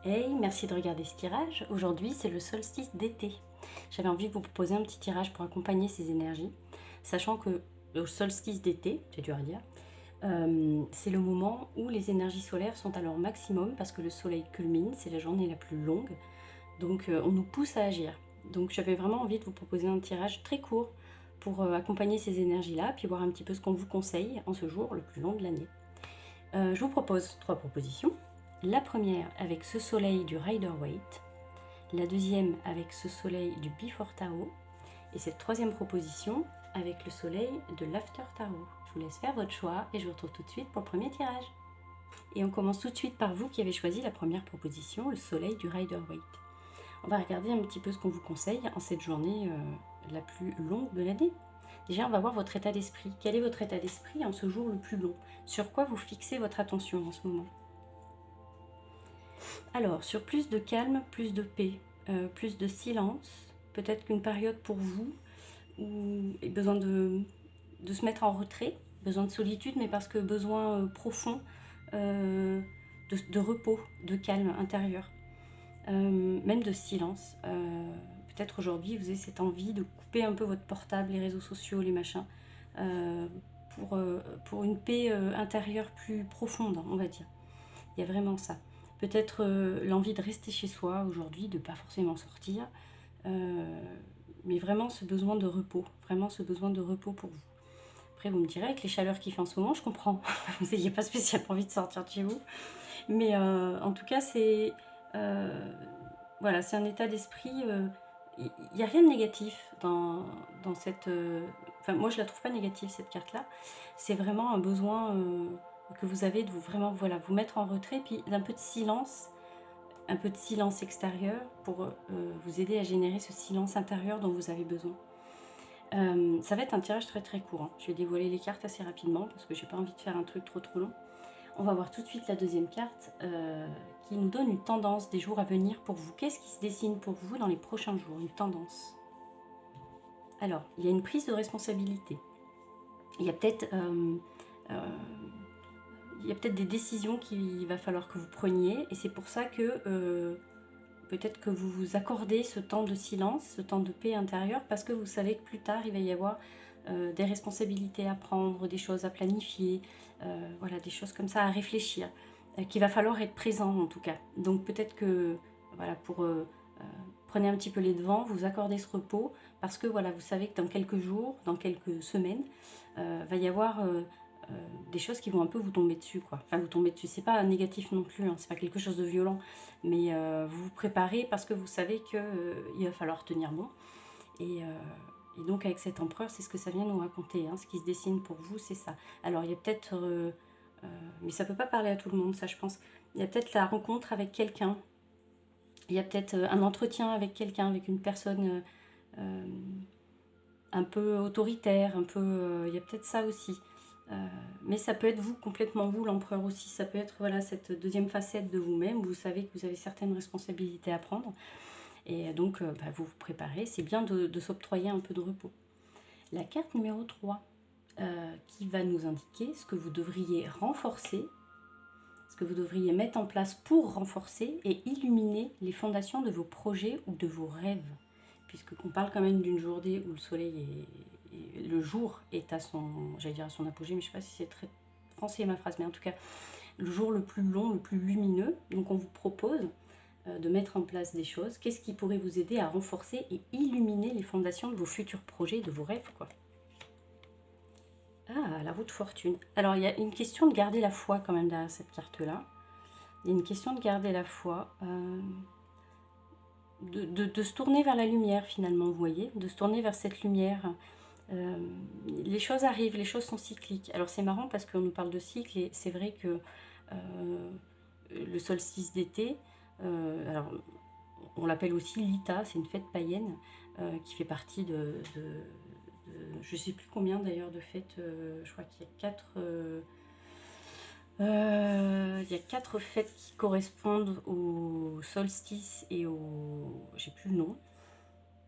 Hey, merci de regarder ce tirage. Aujourd'hui, c'est le solstice d'été. J'avais envie de vous proposer un petit tirage pour accompagner ces énergies, sachant que le solstice d'été, c'est dur à dire, c'est le moment où les énergies solaires sont à leur maximum parce que le soleil culmine, c'est la journée la plus longue, donc on nous pousse à agir. Donc j'avais vraiment envie de vous proposer un tirage très court pour accompagner ces énergies-là, puis voir un petit peu ce qu'on vous conseille en ce jour le plus long de l'année. Je vous propose 3 propositions. La première avec ce soleil du Rider-Waite, la deuxième avec ce soleil du Before Tarot, et cette troisième proposition avec le soleil de l'After Tarot. Je vous laisse faire votre choix et je vous retrouve tout de suite pour le premier tirage. Et on commence tout de suite par vous qui avez choisi la première proposition, le soleil du Rider-Waite. On va regarder un petit peu ce qu'on vous conseille en cette journée la plus longue de l'année. Déjà, on va voir votre état d'esprit. Quel est votre état d'esprit en ce jour le plus long? Sur quoi vous fixez votre attention en ce moment? Alors, sur plus de calme, plus de paix, plus de silence, peut-être qu'une période pour vous où il y a besoin de se mettre en retrait, besoin de solitude, mais parce que besoin profond de repos, de calme intérieur, même de silence. Peut-être aujourd'hui, vous avez cette envie de couper un peu votre portable, les réseaux sociaux, les machins, pour une paix intérieure plus profonde, on va dire. Il y a vraiment ça. Peut-être l'envie de rester chez soi aujourd'hui, de ne pas forcément sortir, mais vraiment ce besoin de repos, vraiment ce besoin de repos pour vous. Après, vous me direz, avec les chaleurs qu'il fait en ce moment, je comprends. Vous n'ayez pas spécialement envie de sortir de chez vous. Mais en tout cas, c'est voilà, c'est un état d'esprit. Il n'y a rien de négatif dans cette... Enfin, moi, je ne la trouve pas négative, cette carte-là. C'est vraiment un besoin que vous avez de vous vraiment vous mettre en retrait, puis d'un peu de silence, un peu de silence extérieur pour vous aider à générer ce silence intérieur dont vous avez besoin. Ça va être un tirage très très court. Je vais dévoiler les cartes assez rapidement parce que j'ai pas envie de faire un truc trop long. On va voir tout de suite la deuxième carte qui nous donne une tendance des jours à venir pour vous. Qu'est-ce qui se dessine pour vous dans les prochains jours? Une tendance. Alors, il y a une prise de responsabilité. Il y a peut-être des décisions qu'il va falloir que vous preniez. Et c'est pour ça que peut-être que vous vous accordez ce temps de silence, ce temps de paix intérieure, parce que vous savez que plus tard, il va y avoir des responsabilités à prendre, des choses à planifier, voilà, des choses comme ça à réfléchir, qu'il va falloir être présent en tout cas. Donc peut-être que, voilà, prenez un petit peu les devants, vous accordez ce repos, parce que voilà, vous savez que dans quelques jours, dans quelques semaines, va y avoir des choses qui vont un peu vous tomber dessus, quoi. Enfin, vous tomber dessus, c'est pas négatif non plus, hein, c'est pas quelque chose de violent, mais vous vous préparez parce que vous savez qu'il va falloir tenir bon. Et donc avec cet empereur, c'est ce que ça vient nous raconter, hein. Ce qui se dessine pour vous, c'est ça. Alors il y a peut-être, mais ça peut pas parler à tout le monde, ça je pense. Il y a peut-être la rencontre avec quelqu'un. Il y a peut-être un entretien avec quelqu'un, avec une personne un peu autoritaire, un peu. Il y a peut-être ça aussi. Mais ça peut être vous, complètement vous, l'empereur aussi. Ça peut être voilà, cette deuxième facette de vous-même. Vous savez que vous avez certaines responsabilités à prendre. Et donc, vous vous préparez. C'est bien de s'octroyer un peu de repos. La carte numéro 3, qui va nous indiquer ce que vous devriez renforcer, ce que vous devriez mettre en place pour renforcer et illuminer les fondations de vos projets ou de vos rêves. Puisqu'on parle quand même d'une journée où le soleil le jour est à son, j'allais dire à son apogée, mais je ne sais pas si c'est très français ma phrase, mais en tout cas, le jour le plus long, le plus lumineux. Donc on vous propose de mettre en place des choses. Qu'est-ce qui pourrait vous aider à renforcer et illuminer les fondations de vos futurs projets, de vos rêves, quoi. Ah, la roue de fortune. Alors, il y a une question de garder la foi quand même derrière cette carte-là. Il y a une question de garder la foi, de se tourner vers la lumière finalement, vous voyez, de se tourner vers cette lumière. Les choses arrivent, les choses sont cycliques. Alors c'est marrant parce qu'on nous parle de cycle et c'est vrai que le solstice d'été, alors on l'appelle aussi l'Ita, c'est une fête païenne qui fait partie je ne sais plus combien d'ailleurs de fêtes, je crois qu'il y a 4 fêtes qui correspondent au solstice et au... j'ai plus le nom.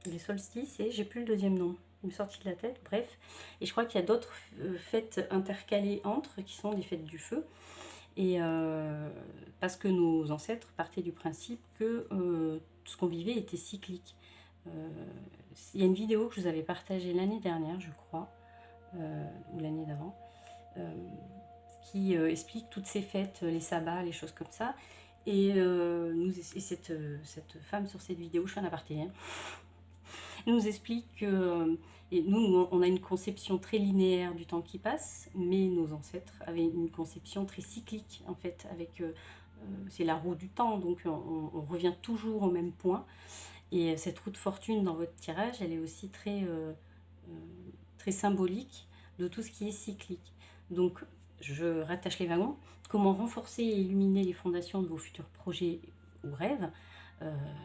Les solstices et j'ai plus le deuxième nom. Il m'est sorti de la tête, bref. Et je crois qu'il y a d'autres fêtes intercalées entre, qui sont des fêtes du feu. Et parce que nos ancêtres partaient du principe que tout ce qu'on vivait était cyclique. Il y a une vidéo que je vous avais partagée l'année dernière, je crois, ou l'année d'avant, qui explique toutes ces fêtes, les sabbats, les choses comme ça. Et, cette femme sur cette vidéo, je fais un aparté, hein, nous explique que et nous, on a une conception très linéaire du temps qui passe, mais nos ancêtres avaient une conception très cyclique, en fait, avec c'est la roue du temps, donc on revient toujours au même point. Et cette roue de fortune dans votre tirage, elle est aussi très symbolique de tout ce qui est cyclique. Donc, je rattache les wagons. Comment renforcer et illuminer les fondations de vos futurs projets ou rêves,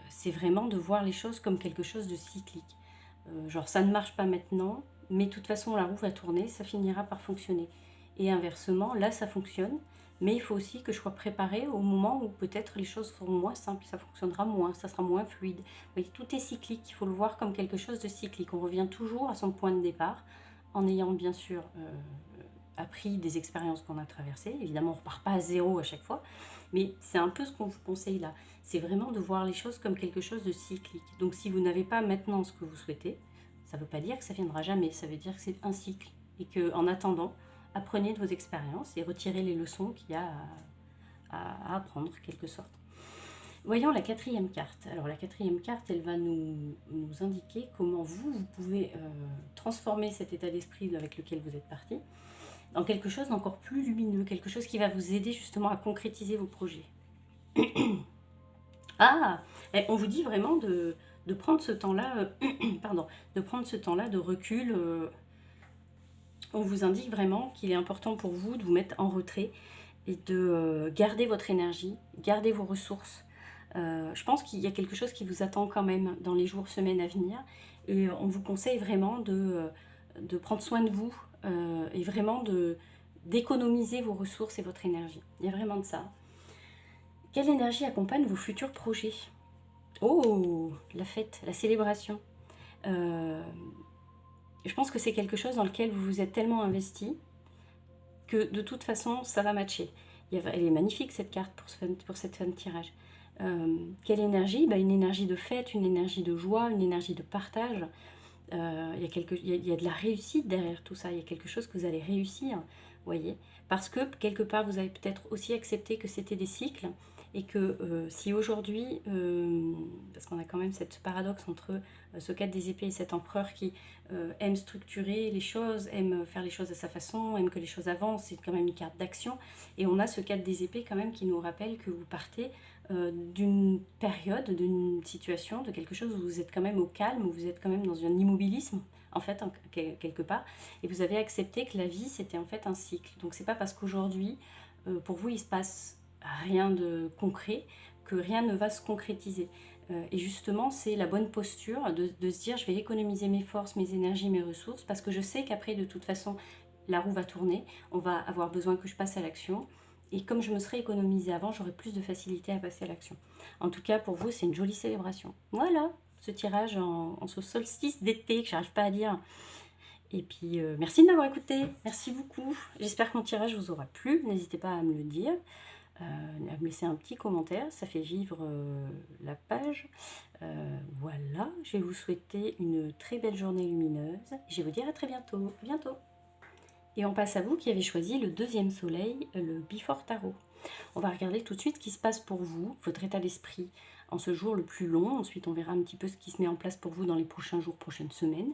c'est vraiment de voir les choses comme quelque chose de cyclique. Genre, ça ne marche pas maintenant, mais de toute façon, la roue va tourner, ça finira par fonctionner. Et inversement, là, ça fonctionne, mais il faut aussi que je sois préparée au moment où peut-être les choses seront moins simples, ça fonctionnera moins, ça sera moins fluide. Vous voyez, tout est cyclique, il faut le voir comme quelque chose de cyclique. On revient toujours à son point de départ, en ayant bien sûr appris des expériences qu'on a traversées. Évidemment, on ne repart pas à zéro à chaque fois, mais c'est un peu ce qu'on vous conseille là. C'est vraiment de voir les choses comme quelque chose de cyclique. Donc si vous n'avez pas maintenant ce que vous souhaitez, ça ne veut pas dire que ça viendra jamais, ça veut dire que c'est un cycle. Et qu'en attendant, apprenez de vos expériences et retirez les leçons qu'il y a à apprendre, quelque sorte. Voyons la quatrième carte. Alors la quatrième carte, elle va nous indiquer comment vous pouvez transformer cet état d'esprit avec lequel vous êtes parti dans quelque chose d'encore plus lumineux, quelque chose qui va vous aider justement à concrétiser vos projets. Ah, on vous dit vraiment de prendre ce temps-là, pardon, de prendre ce temps-là de recul. On vous indique vraiment qu'il est important pour vous de vous mettre en retrait et de garder votre énergie, garder vos ressources. Je pense qu'il y a quelque chose qui vous attend quand même dans les jours, semaines à venir. Et on vous conseille vraiment de prendre soin de vous et vraiment d'économiser vos ressources et votre énergie. Il y a vraiment de ça. Quelle énergie accompagne vos futurs projets? Oh, la fête, la célébration. Je pense que c'est quelque chose dans lequel vous vous êtes tellement investi que de toute façon, ça va matcher. Elle est magnifique cette carte pour cette fin de tirage. Quelle énergie? Une énergie de fête, une énergie de joie, une énergie de partage. Il y a de la réussite derrière tout ça. Il y a quelque chose que vous allez réussir, voyez. Parce que quelque part, vous avez peut-être aussi accepté que c'était des cycles et que si aujourd'hui, parce qu'on a quand même ce paradoxe entre ce 4 des épées et cet empereur qui aime structurer les choses, aime faire les choses à sa façon, aime que les choses avancent, c'est quand même une carte d'action. Et on a ce 4 des épées quand même qui nous rappelle que vous partez d'une période, d'une situation, de quelque chose où vous êtes quand même au calme, où vous êtes quand même dans un immobilisme, en fait, quelque part, et vous avez accepté que la vie, c'était en fait un cycle. Donc c'est pas parce qu'aujourd'hui, pour vous, il se passe rien de concret, que rien ne va se concrétiser. Et justement, c'est la bonne posture de se dire, je vais économiser mes forces, mes énergies, mes ressources, parce que je sais qu'après, de toute façon, la roue va tourner, on va avoir besoin que je passe à l'action, et comme je me serais économisée avant, j'aurai plus de facilité à passer à l'action. En tout cas, pour vous, c'est une jolie célébration. Voilà, ce tirage en ce solstice d'été que j'arrive pas à dire. Et puis, merci de m'avoir écouté. Merci beaucoup. J'espère que mon tirage vous aura plu. N'hésitez pas à me le dire. À me laisser un petit commentaire, ça fait vivre la page. Voilà, je vais vous souhaiter une très belle journée lumineuse. Je vais vous dire à très bientôt. À bientôt. Et on passe à vous qui avez choisi le deuxième soleil, le Before Tarot. On va regarder tout de suite ce qui se passe pour vous, votre état d'esprit en ce jour le plus long. Ensuite, on verra un petit peu ce qui se met en place pour vous dans les prochains jours, prochaines semaines.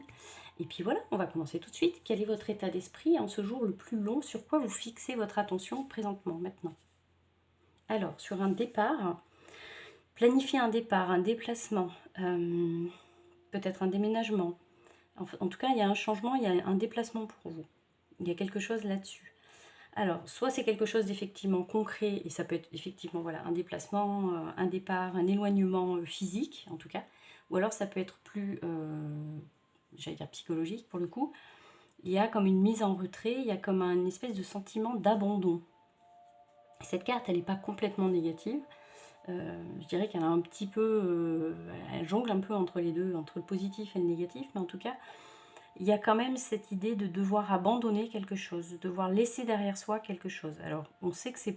Et puis voilà, on va commencer tout de suite. Quel est votre état d'esprit en ce jour le plus long? Sur quoi vous fixez votre attention présentement, maintenant? Alors, sur un départ, planifier un départ, un déplacement, peut-être un déménagement. En tout cas, il y a un changement, il y a un déplacement pour vous. Il y a quelque chose là-dessus. Alors, soit c'est quelque chose d'effectivement concret, et ça peut être effectivement voilà, un déplacement, un départ, un éloignement physique, en tout cas. Ou alors ça peut être plus, j'allais dire psychologique pour le coup. Il y a comme une mise en retrait, il y a comme une espèce de sentiment d'abandon. Cette carte, elle n'est pas complètement négative. Je dirais qu'elle a un petit peu, elle jongle un peu entre les deux, entre le positif et le négatif, mais en tout cas, il y a quand même cette idée de devoir abandonner quelque chose, de devoir laisser derrière soi quelque chose. Alors, on sait que c'est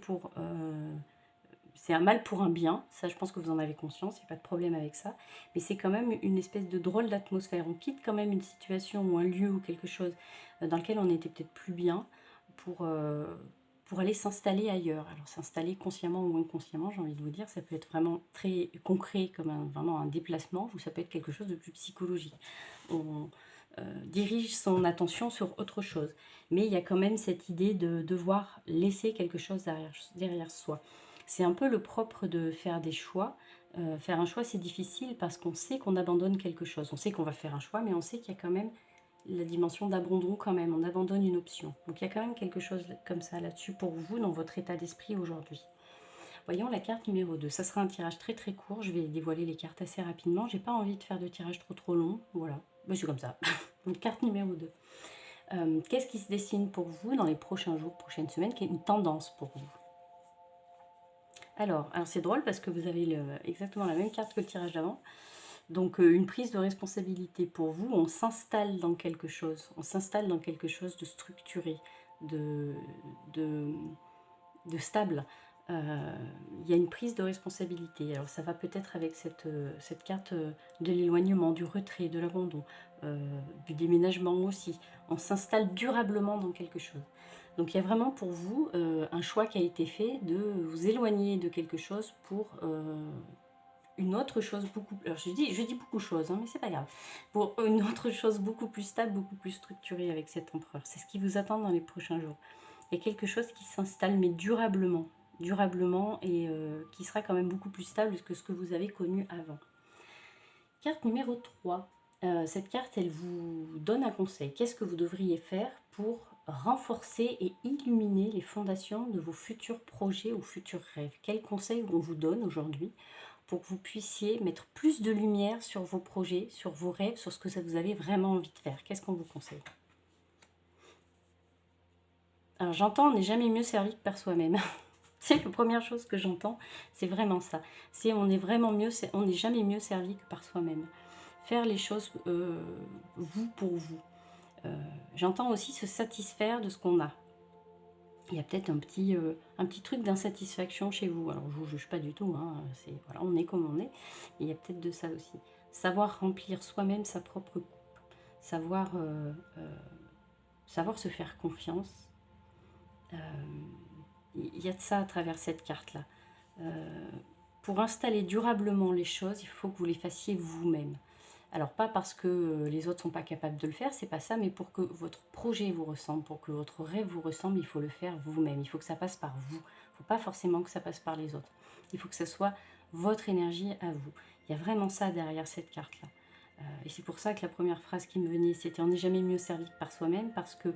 un mal pour un bien, ça je pense que vous en avez conscience, il n'y a pas de problème avec ça, mais c'est quand même une espèce de drôle d'atmosphère. On quitte quand même une situation ou un lieu ou quelque chose dans lequel on était peut-être plus bien pour, euh, pour aller s'installer ailleurs. Alors s'installer consciemment ou inconsciemment, j'ai envie de vous dire, ça peut être vraiment très concret comme vraiment un déplacement, ou ça peut être quelque chose de plus psychologique. On dirige son attention sur autre chose, mais il y a quand même cette idée de devoir laisser quelque chose derrière soi. C'est un peu le propre de faire des choix. Faire un choix, c'est difficile parce qu'on sait qu'on abandonne quelque chose. On sait qu'on va faire un choix, mais on sait qu'il y a quand même la dimension d'abandon quand même. On abandonne une option. Donc il y a quand même quelque chose comme ça là-dessus pour vous dans votre état d'esprit aujourd'hui. Voyons la carte numéro 2. Ça sera un tirage très très court. Je vais dévoiler les cartes assez rapidement. J'ai pas envie de faire de tirage trop long. Voilà. Ben, c'est comme ça. Donc carte numéro 2. Qu'est-ce qui se dessine pour vous dans les prochains jours, prochaines semaines? Quelle est une tendance pour vous? Alors c'est drôle parce que vous avez exactement la même carte que le tirage d'avant. Donc une prise de responsabilité pour vous, on s'installe dans quelque chose. On s'installe dans quelque chose de structuré, de, de, de stable. Il y a une prise de responsabilité. Alors ça va peut-être avec cette carte de l'éloignement, du retrait, de l'abandon, du déménagement aussi. On s'installe durablement dans quelque chose. Donc il y a vraiment pour vous un choix qui a été fait de vous éloigner de quelque chose pour une autre chose beaucoup... Alors je dis beaucoup de choses, hein, mais c'est pas grave. Pour une autre chose beaucoup plus stable, beaucoup plus structurée avec cet empereur. C'est ce qui vous attend dans les prochains jours. Il y a quelque chose qui s'installe, mais durablement. Durablement et qui sera quand même beaucoup plus stable que ce que vous avez connu avant. Carte numéro 3. Cette carte, elle vous donne un conseil. Qu'est-ce que vous devriez faire pour renforcer et illuminer les fondations de vos futurs projets ou futurs rêves? Quel conseil on vous donne aujourd'hui pour que vous puissiez mettre plus de lumière sur vos projets, sur vos rêves, sur ce que vous avez vraiment envie de faire? Qu'est-ce qu'on vous conseille? Alors j'entends, on n'est jamais mieux servi que par soi-même. C'est la première chose que j'entends, c'est vraiment ça. C'est on est vraiment mieux, on n'est jamais mieux servi que par soi-même. Faire les choses vous pour vous. J'entends aussi se satisfaire de ce qu'on a. Il y a peut-être un petit truc d'insatisfaction chez vous. Alors je ne vous juge pas du tout, hein. Voilà, on est comme on est. Il y a peut-être de ça aussi. Savoir remplir soi-même sa propre coupe. Savoir se faire confiance. Il y a de ça à travers cette carte-là. Pour installer durablement les choses, il faut que vous les fassiez vous-même. Alors pas parce que les autres ne sont pas capables de le faire, c'est pas ça, mais pour que votre projet vous ressemble, pour que votre rêve vous ressemble, il faut le faire vous-même. Il faut que ça passe par vous. Il ne faut pas forcément que ça passe par les autres. Il faut que ce soit votre énergie à vous. Il y a vraiment ça derrière cette carte-là. Et c'est pour ça que la première phrase qui me venait, c'était « On n'est jamais mieux servi que par soi-même » parce que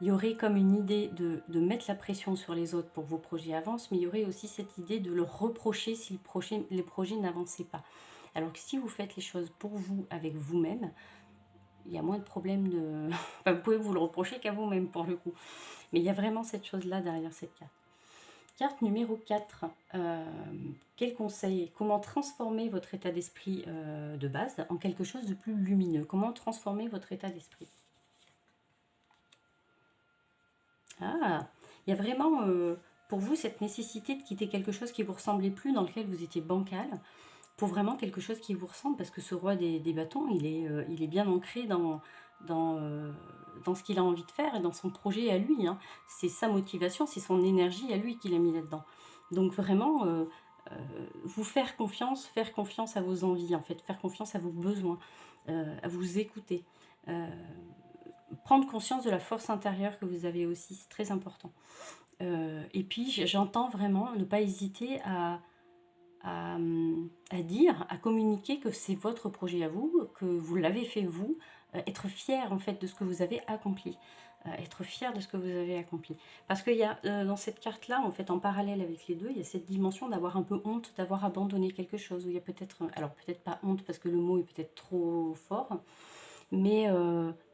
il y aurait comme une idée de mettre la pression sur les autres pour que vos projets avancent, mais il y aurait aussi cette idée de leur reprocher si les projets n'avançaient pas. Alors que si vous faites les choses pour vous, avec vous-même, il y a moins de problèmes de... Enfin, vous pouvez vous le reprocher qu'à vous-même pour le coup. Mais il y a vraiment cette chose-là derrière cette carte. Carte numéro 4. Quel conseil? Comment transformer votre état d'esprit de base en quelque chose de plus lumineux? Comment transformer votre état d'esprit? Ah, il y a vraiment pour vous cette nécessité de quitter quelque chose qui ne vous ressemblait plus, dans lequel vous étiez bancal, pour vraiment quelque chose qui vous ressemble, parce que ce roi des bâtons, il est bien ancré dans ce qu'il a envie de faire et dans son projet à lui, hein. C'est sa motivation, c'est son énergie à lui qu'il a mis là-dedans. Donc vraiment, vous faire confiance à vos envies, en fait, faire confiance à vos besoins, à vous écouter. Prendre conscience de la force intérieure que vous avez aussi, c'est très important. Et puis j'entends vraiment ne pas hésiter à dire, à communiquer que c'est votre projet à vous, que vous l'avez fait vous, être fier en fait de ce que vous avez accompli. Être fier de ce que vous avez accompli. Parce qu'il y a dans cette carte-là, en fait, en parallèle avec les deux, il y a cette dimension d'avoir un peu honte, d'avoir abandonné quelque chose. Où il y a peut-être, alors peut-être pas honte parce que le mot est peut-être trop fort, mais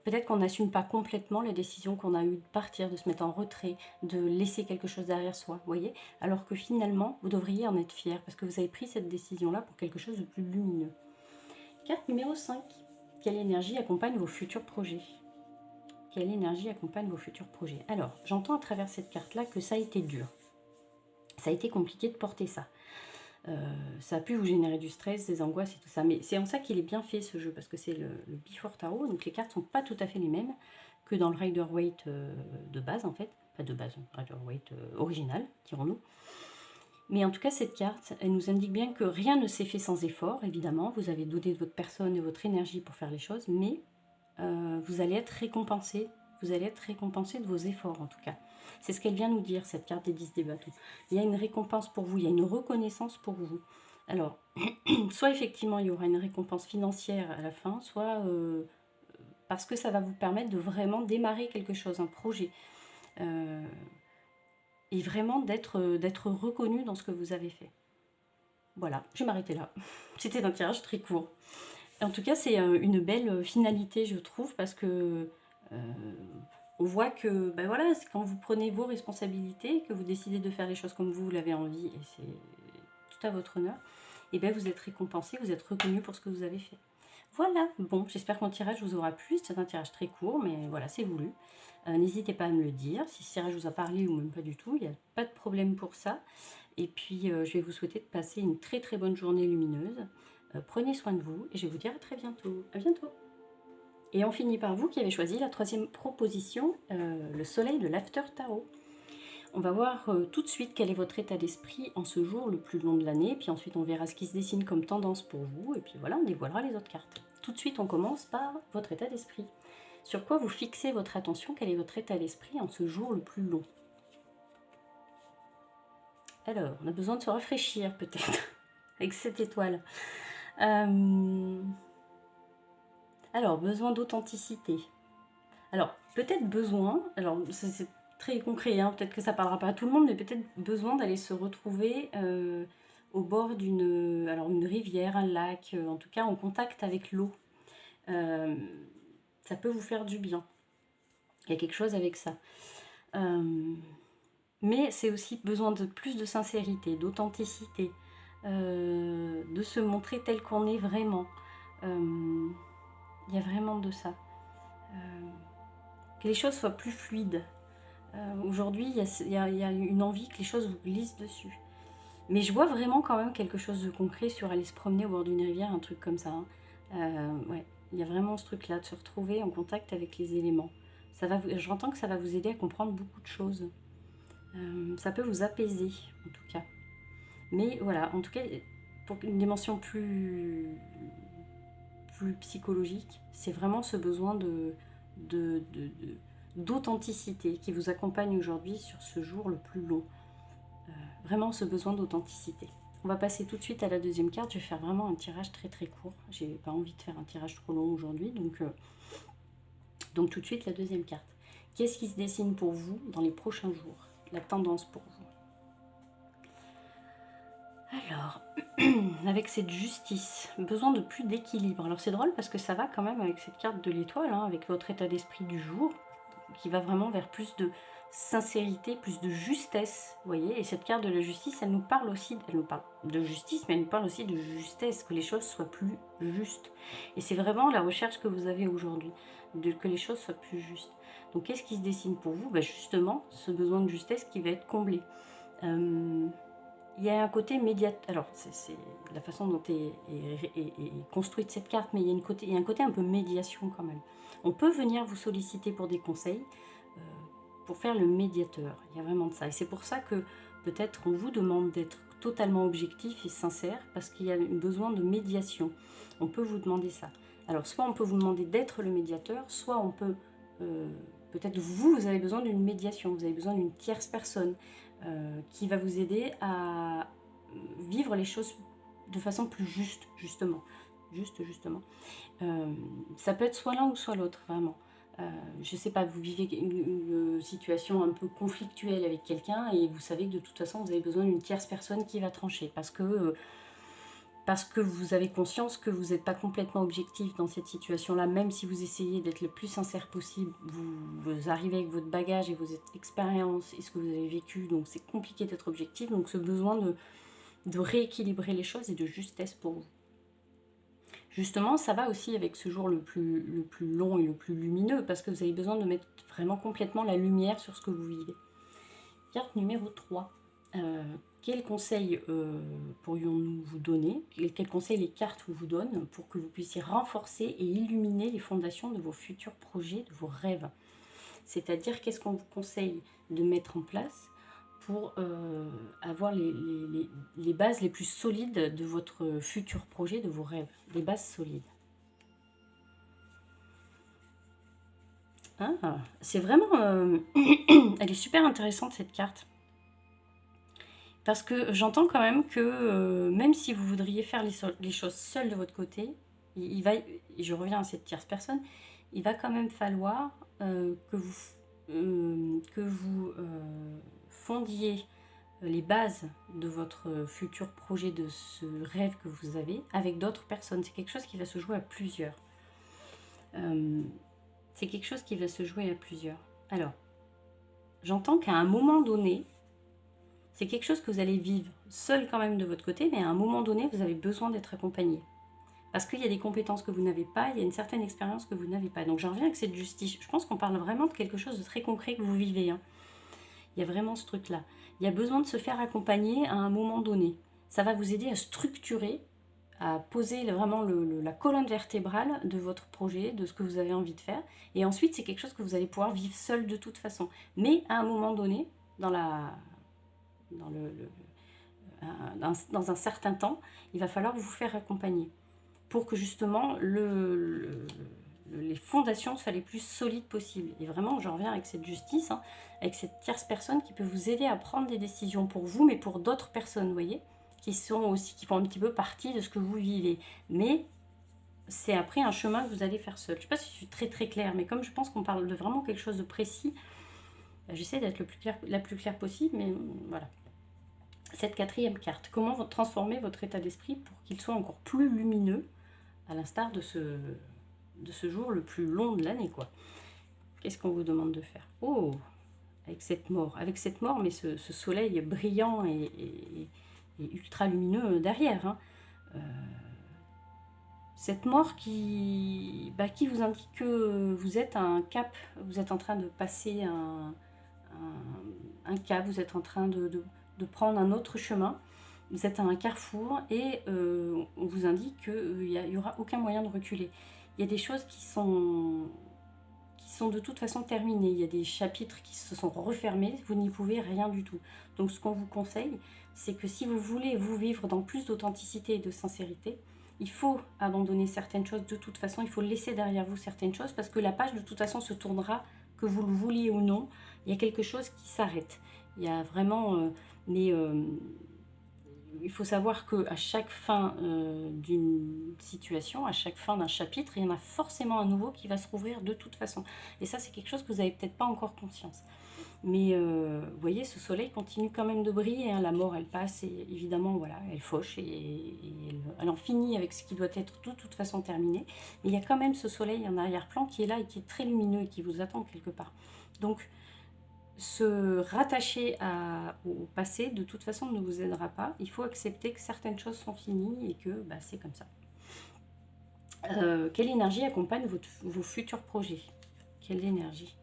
peut-être qu'on n'assume pas complètement les décisions qu'on a eues de partir, de se mettre en retrait, de laisser quelque chose derrière soi, vous voyez. Alors que finalement, vous devriez en être fier parce que vous avez pris cette décision-là pour quelque chose de plus lumineux. Carte numéro 5. quelle énergie accompagne vos futurs projets? Quelle énergie accompagne vos futurs projets? Alors, j'entends à travers cette carte-là que ça a été dur. Ça a été compliqué de porter ça. Ça a pu vous générer du stress, des angoisses et tout ça. Mais c'est en ça qu'il est bien fait ce jeu, parce que c'est le Before Tarot. Donc les cartes ne sont pas tout à fait les mêmes que dans le Rider-Waite de base en fait. Pas de base, Rider-Waite original, dirons-nous. Mais en tout cas, cette carte, elle nous indique bien que rien ne s'est fait sans effort, évidemment. Vous avez donné de votre personne et votre énergie pour faire les choses, mais vous allez être récompensé. Vous allez être récompensé de vos efforts, en tout cas. C'est ce qu'elle vient nous dire, cette carte des 10 des bateaux. Il y a une récompense pour vous, il y a une reconnaissance pour vous. Alors, soit effectivement, il y aura une récompense financière à la fin, soit parce que ça va vous permettre de vraiment démarrer quelque chose, un projet. Et vraiment d'être reconnu dans ce que vous avez fait. Voilà, je vais m'arrêter là. C'était un tirage très court. En tout cas, c'est une belle finalité, je trouve, parce que on voit que ben voilà, quand vous prenez vos responsabilités, que vous décidez de faire les choses comme vous l'avez envie, et c'est tout à votre honneur, et ben vous êtes récompensé, vous êtes reconnu pour ce que vous avez fait. Voilà, bon, j'espère que mon tirage vous aura plu. C'est un tirage très court, mais voilà, c'est voulu. N'hésitez pas à me le dire, si ce tirage vous a parlé ou même pas du tout, il n'y a pas de problème pour ça. Et puis, je vais vous souhaiter de passer une très très bonne journée lumineuse. Prenez soin de vous et je vais vous dire à très bientôt. À bientôt. Et on finit par vous qui avez choisi la troisième proposition, le soleil de l'After Tarot. On va voir tout de suite quel est votre état d'esprit en ce jour le plus long de l'année, puis ensuite on verra ce qui se dessine comme tendance pour vous, et puis voilà, on dévoilera les autres cartes. Tout de suite, on commence par votre état d'esprit. Sur quoi vous fixez votre attention? Quel est votre état d'esprit en ce jour le plus long? Alors, on a besoin de se rafraîchir peut-être avec cette étoile. Alors, besoin d'authenticité. Alors, peut-être besoin, alors c'est très concret, hein, peut-être que ça ne parlera pas à tout le monde, mais peut-être besoin d'aller se retrouver au bord d'une une rivière, un lac, en tout cas en contact avec l'eau. Ça peut vous faire du bien. Il y a quelque chose avec ça. Mais c'est aussi besoin de plus de sincérité, d'authenticité, de se montrer tel qu'on est vraiment. Il y a vraiment de ça. Que les choses soient plus fluides. Aujourd'hui, il y a une envie que les choses vous glissent dessus. Mais je vois vraiment quand même quelque chose de concret sur aller se promener au bord d'une rivière, un truc comme ça. Hein. Ouais, il y a vraiment ce truc-là, de se retrouver en contact avec les éléments. J'entends que ça va vous aider à comprendre beaucoup de choses. Ça peut vous apaiser, en tout cas. Mais voilà, en tout cas, pour une dimension plus psychologique, c'est vraiment ce besoin d'authenticité qui vous accompagne aujourd'hui sur ce jour le plus long. Vraiment ce besoin d'authenticité. On va passer tout de suite à la deuxième carte. Je vais faire vraiment un tirage très très court. J'ai pas envie de faire un tirage trop long aujourd'hui, donc tout de suite la deuxième carte. Qu'est-ce qui se dessine pour vous dans les prochains jours? La tendance pour vous. Alors, avec cette justice, besoin de plus d'équilibre. Alors c'est drôle parce que ça va quand même avec cette carte de l'étoile, hein, avec votre état d'esprit du jour, qui va vraiment vers plus de sincérité, plus de justesse, vous voyez. Et cette carte de la justice, elle nous parle aussi, elle nous parle de justice, mais elle nous parle aussi de justesse, que les choses soient plus justes. Et c'est vraiment la recherche que vous avez aujourd'hui, que les choses soient plus justes. Donc qu'est-ce qui se dessine pour vous? Justement, ce besoin de justesse qui va être comblé. Il y a un côté médiateur. Alors, c'est la façon dont est construite cette carte, mais il y a un côté un peu médiation quand même. On peut venir vous solliciter pour des conseils, pour faire le médiateur. Il y a vraiment de ça. Et c'est pour ça que peut-être on vous demande d'être totalement objectif et sincère, parce qu'il y a besoin de médiation. On peut vous demander ça. Alors, soit on peut vous demander d'être le médiateur, soit on peut... peut-être vous avez besoin d'une médiation, vous avez besoin d'une tierce personne qui va vous aider à vivre les choses de façon plus juste, justement. Ça peut être soit l'un ou soit l'autre, vraiment. Je ne sais pas, vous vivez une situation un peu conflictuelle avec quelqu'un et vous savez que de toute façon, vous avez besoin d'une tierce personne qui va trancher parce que vous avez conscience que vous n'êtes pas complètement objectif dans cette situation-là, même si vous essayez d'être le plus sincère possible, vous arrivez avec votre bagage et vos expériences et ce que vous avez vécu, donc c'est compliqué d'être objectif, donc ce besoin de rééquilibrer les choses et de justesse pour vous. Justement, ça va aussi avec ce jour le plus long et le plus lumineux, parce que vous avez besoin de mettre vraiment complètement la lumière sur ce que vous vivez. Carte numéro 3. Quels conseils pourrions-nous vous donner? Quels conseils les cartes vous donnent pour que vous puissiez renforcer et illuminer les fondations de vos futurs projets, de vos rêves? C'est-à-dire, qu'est-ce qu'on vous conseille de mettre en place pour avoir les bases les plus solides de votre futur projet, de vos rêves, des bases solides. Ah, c'est vraiment... elle est super intéressante cette carte. Parce que j'entends quand même que même si vous voudriez faire les choses seul de votre côté, il va, je reviens à cette tierce personne, il va quand même falloir que vous fondiez les bases de votre futur projet, de ce rêve que vous avez, avec d'autres personnes. C'est quelque chose qui va se jouer à plusieurs. C'est quelque chose qui va se jouer à plusieurs. Alors, j'entends qu'à un moment donné, c'est quelque chose que vous allez vivre seul quand même de votre côté, mais à un moment donné, vous avez besoin d'être accompagné. Parce qu'il y a des compétences que vous n'avez pas, il y a une certaine expérience que vous n'avez pas. Donc j'en reviens avec cette justice. Je pense qu'on parle vraiment de quelque chose de très concret que vous vivez. Hein. Il y a vraiment ce truc-là. Il y a besoin de se faire accompagner à un moment donné. Ça va vous aider à structurer, à poser vraiment la colonne vertébrale de votre projet, de ce que vous avez envie de faire. Et ensuite, c'est quelque chose que vous allez pouvoir vivre seul de toute façon. Mais à un moment donné, dans un certain temps, il va falloir vous faire accompagner pour que justement les fondations soient les plus solides possibles. Et vraiment, je reviens avec cette justice, hein, avec cette tierce personne qui peut vous aider à prendre des décisions pour vous, mais pour d'autres personnes, vous voyez, qui font un petit peu partie de ce que vous vivez. Mais c'est après un chemin que vous allez faire seul. Je ne sais pas si je suis très très claire, mais comme je pense qu'on parle de vraiment quelque chose de précis, j'essaie d'être la plus claire possible, mais voilà. Cette quatrième carte, comment vous transformer votre état d'esprit pour qu'il soit encore plus lumineux, à l'instar de ce jour le plus long de l'année, quoi. Qu'est-ce qu'on vous demande de faire? Oh, avec cette mort, mais ce soleil brillant et ultra lumineux derrière. Hein. Cette mort qui vous indique que vous êtes à un cap, vous êtes en train de passer un cap, vous êtes en train de prendre un autre chemin, vous êtes à un carrefour et on vous indique qu'il n'y aura aucun moyen de reculer. Il y a des choses qui sont de toute façon terminées, il y a des chapitres qui se sont refermés, vous n'y pouvez rien du tout. Donc ce qu'on vous conseille, c'est que si vous voulez vous vivre dans plus d'authenticité et de sincérité, il faut abandonner certaines choses de toute façon, il faut laisser derrière vous certaines choses parce que la page de toute façon se tournera, que vous le vouliez ou non, il y a quelque chose qui s'arrête. Il y a vraiment... il faut savoir qu'à chaque fin d'une situation, à chaque fin d'un chapitre, il y en a forcément un nouveau qui va se rouvrir de toute façon. Et ça, c'est quelque chose que vous n'avez peut-être pas encore conscience. Mais vous voyez, ce soleil continue quand même de briller. Hein. La mort, elle passe et évidemment, voilà, elle fauche et elle en finit avec ce qui doit être de toute façon terminé. Mais il y a quand même ce soleil en arrière-plan qui est là et qui est très lumineux et qui vous attend quelque part. Donc, se rattacher au passé, de toute façon, ne vous aidera pas. Il faut accepter que certaines choses sont finies et que c'est comme ça. Quelle énergie accompagne vos futurs projets? Quelle énergie?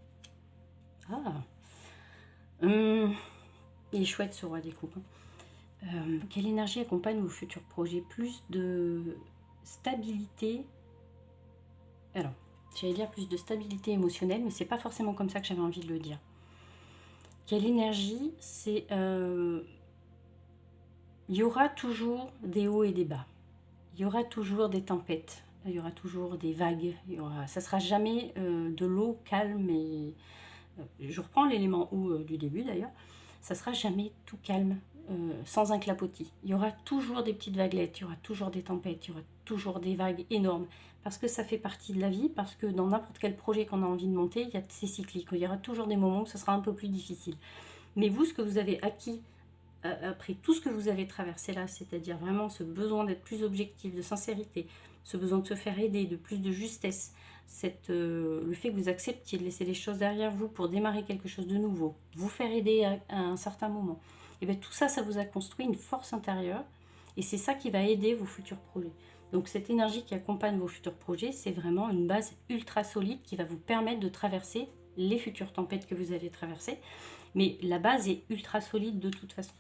Il est chouette ce roi des coupes. Quelle énergie accompagne vos futurs projets? Plus de stabilité. Alors, j'allais dire plus de stabilité émotionnelle, mais c'est pas forcément comme ça que j'avais envie de le dire. Quelle énergie? C'est... il y aura toujours des hauts et des bas. Il y aura toujours des tempêtes. Il y aura toujours des vagues. Ça ne sera jamais de l'eau calme. Et, je reprends l'élément eau du début d'ailleurs. Ça ne sera jamais tout calme, sans un clapotis. Il y aura toujours des petites vaguelettes. Il y aura toujours des tempêtes. Il y aura toujours des vagues énormes. Parce que ça fait partie de la vie, parce que dans n'importe quel projet qu'on a envie de monter, il y a ces cycliques. Il y aura toujours des moments où ce sera un peu plus difficile. Mais vous, ce que vous avez acquis après tout ce que vous avez traversé là, c'est-à-dire vraiment ce besoin d'être plus objectif, de sincérité, ce besoin de se faire aider, de plus de justesse, le fait que vous acceptiez de laisser les choses derrière vous pour démarrer quelque chose de nouveau, vous faire aider à un certain moment, et bien tout ça, ça vous a construit une force intérieure, et c'est ça qui va aider vos futurs projets. Donc cette énergie qui accompagne vos futurs projets, c'est vraiment une base ultra solide qui va vous permettre de traverser les futures tempêtes que vous allez traverser. Mais la base est ultra solide de toute façon.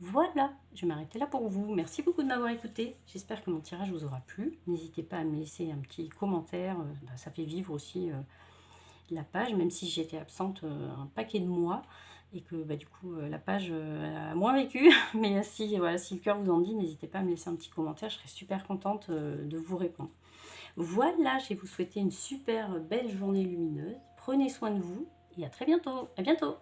Voilà, je vais m'arrêter là pour vous. Merci beaucoup de m'avoir écouté. J'espère que mon tirage vous aura plu. N'hésitez pas à me laisser un petit commentaire. Ça fait vivre aussi la page, même si j'étais absente un paquet de mois. Et que du coup, la page a moins vécu. Mais si, voilà, si le cœur vous en dit, n'hésitez pas à me laisser un petit commentaire. Je serais super contente de vous répondre. Voilà, je vais vous souhaiter une super belle journée lumineuse. Prenez soin de vous et à très bientôt. À bientôt.